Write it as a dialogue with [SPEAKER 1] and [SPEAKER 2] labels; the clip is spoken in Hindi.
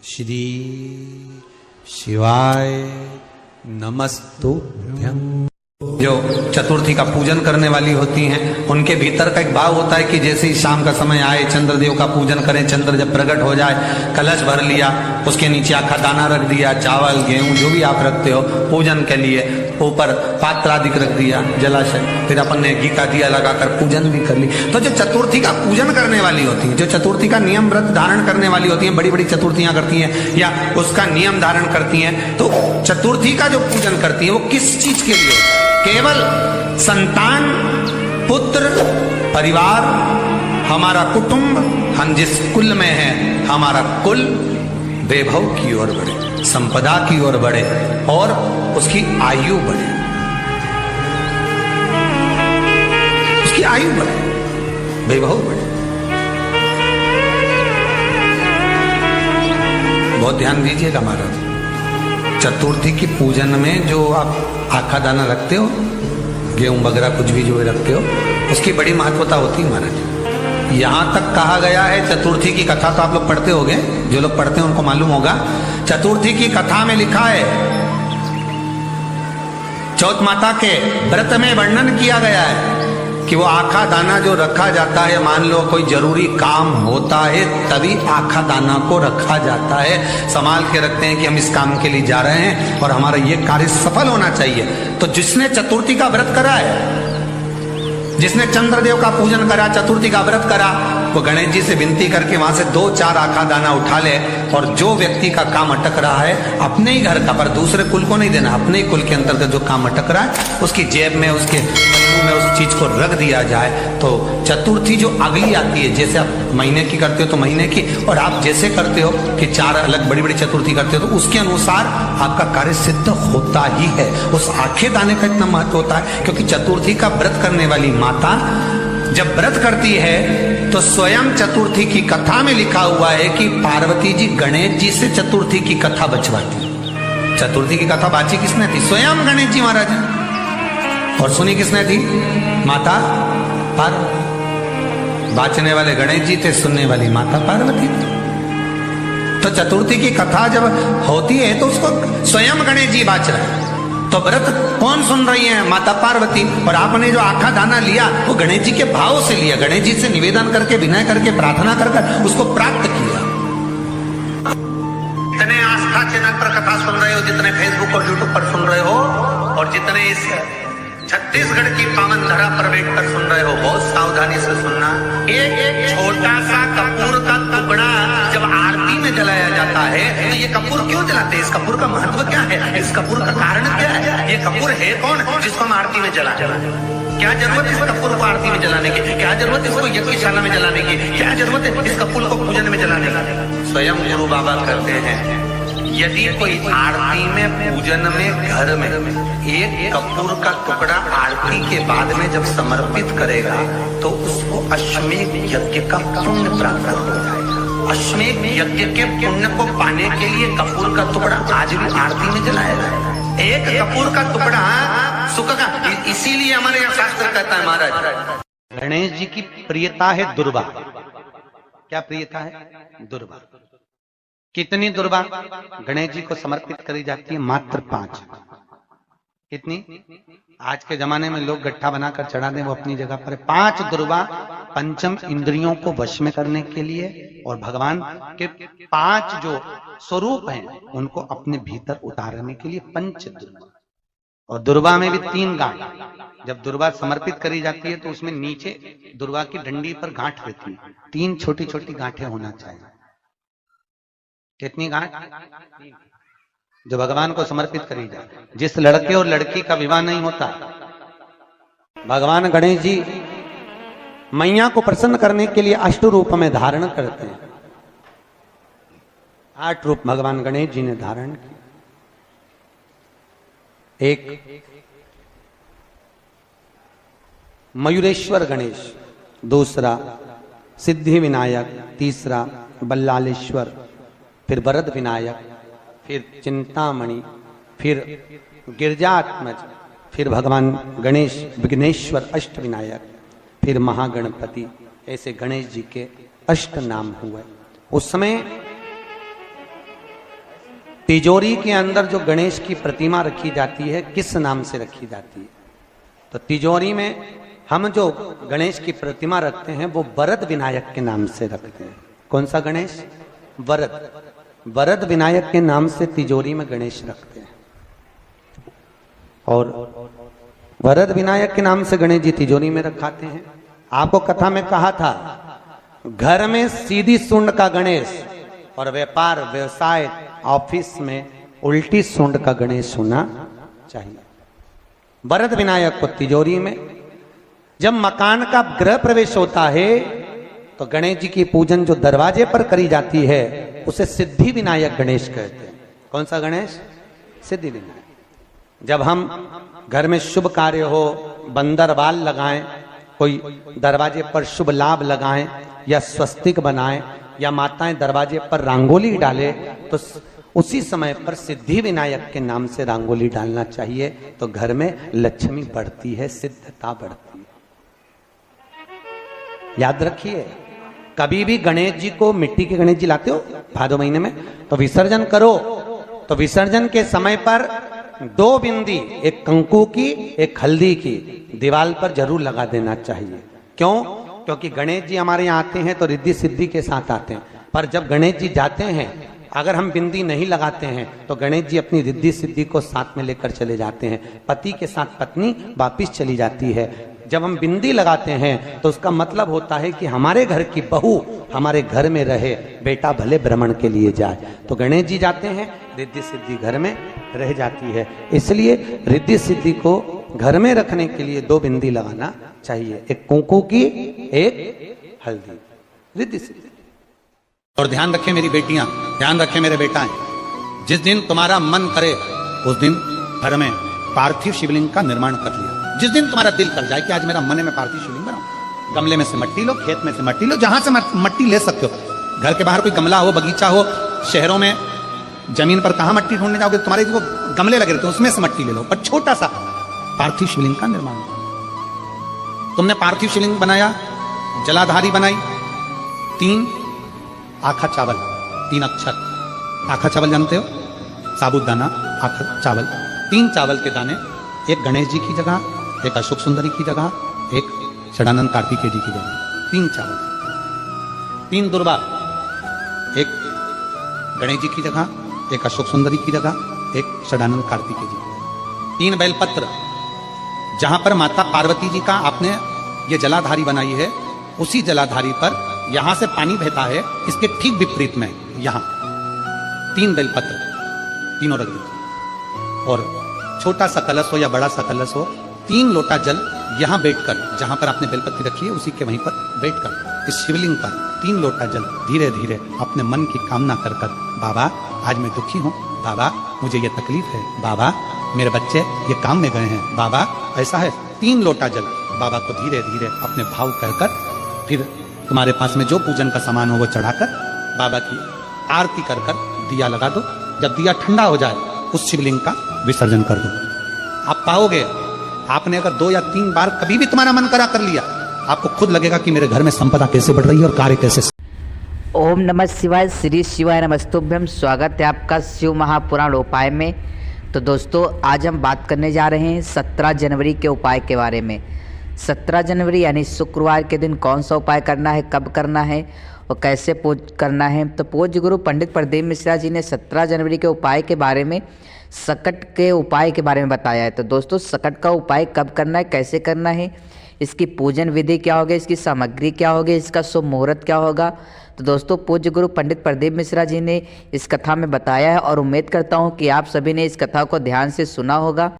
[SPEAKER 1] श्री शिवाय नमस्तुभ्यं। जो चतुर्थी का पूजन करने वाली होती हैं उनके भीतर का एक भाव होता है कि जैसे ही शाम का समय आए चंद्रदेव का पूजन करें। चंद्र जब प्रकट हो जाए कलश भर लिया, उसके नीचे आखा दाना रख दिया, चावल गेहूं जो भी आप रखते हो पूजन के लिए, ऊपर पात्र आदि रख दिया जलाशय, फिर अपन ने घी का दिया लगाकर पूजन भी कर ली। तो जो चतुर्थी का पूजन करने वाली होती है, जो चतुर्थी का नियम व्रत धारण करने वाली होती है, बड़ी बड़ी चतुर्थियां करती हैं या उसका नियम धारण करती हैं, तो चतुर्थी का जो पूजन करती है वो किस चीज के लिए? केवल संतान, पुत्र, परिवार, हमारा कुटुंब, हम जिस कुल में हैं हमारा कुल वैभव की ओर बढ़े, संपदा की ओर बढ़े और उसकी आयु बढ़े, उसकी आयु बढ़े, वैभव बढ़े। बहुत ध्यान दीजिएगा महाराज, चतुर्थी की पूजन में जो आप आखा दाना रखते हो, गेहूं वगैरह कुछ भी जो रखते हो, उसकी बड़ी महत्वता होती है महाराज। यहां तक कहा गया है, चतुर्थी की कथा तो आप लोग पढ़ते होंगे, जो लोग पढ़ते हैं उनको मालूम होगा। चतुर्थी की कथा में लिखा है, चौथ माता के व्रत में वर्णन किया गया है कि वो आखा दाना जो रखा जाता है, मान लो कोई जरूरी काम होता है तभी आखा दाना को रखा जाता है, संभाल के रखते हैं कि हम इस काम के लिए जा रहे हैं और हमारा ये कार्य सफल होना चाहिए। तो जिसने चतुर्थी का व्रत करा है, जिसने चंद्रदेव का पूजन करा, चतुर्थी का व्रत करा, वो गणेश जी से विनती करके वहां से 2-4 आखा दाना उठा ले और जो व्यक्ति का काम अटक रहा है अपने ही घर का, पर दूसरे कुल को नहीं देना, अपने ही कुल के अंतर्गत जो काम अटक रहा है उसकी जेब में, उसके में उस चीज को रख दिया जाए। तो चतुर्थी जो अगली आती है, जैसे आप महीने की करते हो तो महीने की, और आप जैसे करते हो कि 4 अलग बड़ी बड़ी चतुर्थी करते हो तो उसके अनुसार आपका कार्य सिद्ध होता ही है। उस आखे दाने का इतना महत्व होता है क्योंकि चतुर्थी का व्रत करने वाली माता जब व्रत करती है तो स्वयं चतुर्थी की कथा में लिखा हुआ है कि पार्वती जी गणेश जी से चतुर्थी की कथा बचवाती। चतुर्थी की कथा बाची किसने थी? स्वयं गणेश जी महाराज। और सुनी किसने थी? माता पार्वती। बाचने वाले गणेश जी थे, सुनने वाली माता पार्वती थी। तो चतुर्थी की कथा जब होती है तो उसको स्वयं गणेश जी बाच रहे हैं। तो व्रत कौन सुन रही है? माता पार्वती। और आपने जो आखा दाना लिया वो गणेश जी के भाव से लिया, गणेश जी से निवेदन करके, विनय करके, प्रार्थना कर उसको प्राप्त किया। जितने आस्था चैनल पर कथा सुन रहे हो, जितने फेसबुक और यूट्यूब पर सुन रहे हो, और जितने इस छत्तीसगढ़ की पावन धरा पर बैठकर सुन रहे हो, बहुत सावधानी से सुनना। एक छोटा सा कपूर का टुकड़ा जब आरती में जलाया जाता है तो ये कपूर क्यों जलाते हैं? इस कपूर का महत्व क्या है? इस कपूर का कारण क्या है? ये कपूर है कौन जिसको हम आरती में जला? क्या जरूरत है इस कपूर को आरती में जलाने की? क्या जरूरत है इसको यज्ञशाला में जलाने की? क्या जरूरत है इस कपूर को पूजन में जलाने की? स्वयं गुरु बाबा करते हैं, यदि कोई आरती में, पूजन में, घर में एक कपूर का टुकड़ा आरती के बाद में जब समर्पित करेगा तो उसको अश्वमेध यज्ञ का पुण्य प्राप्त हो जाएगा। अश्वमेध यज्ञ के पुण्य को पाने के लिए कपूर का टुकड़ा आज भी आरती में जलाया जाएगा। एक कपूर का टुकड़ा सुख का, इसीलिए हमारे यहाँ शास्त्र कहता है महाराज, गणेश जी की प्रियता है दुर्वा। क्या प्रियता है? दुर्वा। कितनी दुर्वा गणेश जी को समर्पित करी जाती है? मात्र 5। कितनी? आज के जमाने में लोग गट्ठा बनाकर चढ़ा दें, वो अपनी जगह पर 5 दुर्वा पंचम इंद्रियों को वश में करने के लिए और भगवान के 5 जो स्वरूप हैं उनको अपने भीतर उतारने के लिए 5 दुर्वा। और दुर्वा में भी 3 गांठ। जब दुर्वा समर्पित करी जाती है तो उसमें नीचे दुर्वा की डंडी पर गांठ रहती है, 3 छोटी छोटी गांठें होना चाहिए। कितनी गांठ? जो भगवान को समर्पित करी जाए। जिस लड़के और लड़की का विवाह नहीं होता, भगवान गणेश जी मैया को प्रसन्न करने के लिए 8 रूप में धारण करते हैं। 8 रूप भगवान गणेश जी ने धारण किए। एक मयूरेश्वर गणेश, दूसरा सिद्धि विनायक, तीसरा बल्लालेश्वर, फिर वरद विनायक, फिर चिंतामणि, फिर गिरजात्मज, फिर भगवान गणेश विघ्नेश्वर अष्ट विनायक, फिर महागणपति। ऐसे गणेश जी के 8 नाम हुए। उस समय तिजोरी के अंदर जो गणेश की प्रतिमा रखी जाती है किस नाम से रखी जाती है? तो तिजोरी में हम जो गणेश की प्रतिमा रखते हैं वो वरद विनायक के नाम से रखते हैं। कौन सा गणेश? वरद। वरद विनायक के नाम से तिजोरी में गणेश रखते हैं। और वरद विनायक के नाम से गणेश जी तिजोरी में रखाते हैं। आपको कथा में कहा था, घर में सीधी सूंड का गणेश और व्यापार व्यवसाय ऑफिस में उल्टी सूंड का गणेश होना चाहिए। वरद विनायक को तिजोरी में। जब मकान का गृह प्रवेश होता है तो गणेश जी की पूजन जो दरवाजे पर करी जाती है उसे सिद्धि विनायक गणेश कहते हैं। कौन सा गणेश? सिद्धि विनायक। जब हम घर में शुभ कार्य हो, बंदरवाल लगाएं, कोई दरवाजे पर शुभ लाभ लगाएं या स्वस्तिक बनाएं या माताएं दरवाजे पर रंगोली डाले तो उसी समय पर सिद्धि विनायक के नाम से रंगोली डालना चाहिए। तो घर में लक्ष्मी बढ़ती है, सिद्धता बढ़ती है। याद रखिए, कभी भी गणेश जी को, मिट्टी के गणेश जी लाते हो भादो महीने में, तो विसर्जन करो तो विसर्जन के समय पर 2 बिंदी, एक कंकु की एक हल्दी की, दीवार पर जरूर लगा देना चाहिए। क्यों? क्योंकि गणेश जी हमारे यहाँ आते हैं तो रिद्धि सिद्धि के साथ आते हैं, पर जब गणेश जी जाते हैं अगर हम बिंदी नहीं लगाते हैं तो गणेश जी अपनी रिद्धि सिद्धि को साथ में लेकर चले जाते हैं। पति के साथ पत्नी वापिस चली जाती है। जब हम बिंदी लगाते हैं तो उसका मतलब होता है कि हमारे घर की बहू हमारे घर में रहे, बेटा भले भ्रमण के लिए जाए। तो गणेश जी जाते हैं, रिद्धि सिद्धि घर में रह जाती है। इसलिए रिद्धि सिद्धि को घर में रखने के लिए 2 बिंदी लगाना चाहिए, एक कुंकू की एक हल्दी, रिद्धि सिद्धि। और ध्यान रखें मेरी बेटियां, ध्यान रखें मेरे बेटाएं, जिस दिन तुम्हारा मन करे उस दिन घर में पार्थिव शिवलिंग का निर्माण कर लिया। जिस दिन तुम्हारा दिल कर जाए कि आज मेरा मन है मैं पार्थिव शिवलिंग बनाऊं, गमले में से मट्टी लो, खेत में से मट्टी लो, जहां से मट्टी ले सकते हो। घर के बाहर कोई गमला हो, बगीचा हो, शहरों में जमीन पर कहां मट्टी ढूंढने जाओगे? तुम्हारे जो गमले लगे रहते हैं उसमें से मट्टी ले लो, पर छोटा सा पार्थिव शिवलिंग का निर्माण करो। तुमने पार्थिव शिवलिंग बनाया, जलाधारी बनाई, 3 आखा चावल, 3 अक्षर। आखा चावल जानते हो? साबुदाना, आखा चावल, 3 चावल के दाने, एक गणेश जी की जगह, एक अशोक सुंदरी की जगह, एक षडानंद कार्तिकेय जी की जगह, 3 चावल, 3 दुर्वा, एक गणेश जी की जगह, एक अशोक सुंदरी की जगह, एक षडानंद कार्तिकेय जी की जगह, 3 बेलपत्र। जहां पर माता पार्वती जी का आपने ये जलाधारी बनाई है, उसी जलाधारी पर यहां से पानी बहता है, इसके ठीक विपरीत में यहां 3 बेलपत्र, तीनों रख दीजिए। और छोटा सा कलश हो या बड़ा सा कलश हो, 3 लोटा जल यहां बैठकर, जहां पर आपने बेलपत्री रखी है उसी के वहीं पर बैठकर इस शिवलिंग पर 3 लोटा जल धीरे धीरे अपने मन की कामना कर कर, बाबा आज मैं दुखी हूं, बाबा मुझे ये तकलीफ है, बाबा मेरे बच्चे ये काम में गए हैं, बाबा ऐसा है, 3 लोटा जल बाबा को धीरे धीरे अपने भाव कहकर, फिर तुम्हारे पास में जो पूजन का सामान हो वो चढ़ाकर बाबा की आरती कर कर दिया लगा दो। जब दिया ठंडा हो जाए उस शिवलिंग का विसर्जन कर दो। आप पाओगे, आपने अगर 2 या 3 बार कभी भी तुम्हारा मन करा कर लिया, आपको खुद लगेगा कि मेरे घर में संपदा कैसे बढ़ रही है और कार्य कैसे।
[SPEAKER 2] ओम नमः शिवाय, श्री शिवाय नमस्तुभ्यम। स्वागत है आपका शिव महापुराण उपाय में। तो दोस्तों आज हम बात करने जा रहे हैं 17 जनवरी के उपाय के बारे में। 17 जनवरी यानी शुक्रवार के दिन कौन सा उपाय करना है, कब करना है और कैसे पूज करना है। तो पूज्य गुरु पंडित प्रदीप मिश्रा जी ने 17 जनवरी के उपाय के बारे में सकट के उपाय के बारे में बताया है। तो दोस्तों सकट का उपाय कब करना है, कैसे करना है, इसकी पूजन विधि क्या होगी, इसकी सामग्री क्या होगी, इसका शुभ मुहूर्त क्या होगा। तो दोस्तों पूज्य गुरु पंडित प्रदीप मिश्रा जी ने इस कथा में बताया है और उम्मीद करता हूँ कि आप सभी ने इस कथा को ध्यान से सुना होगा।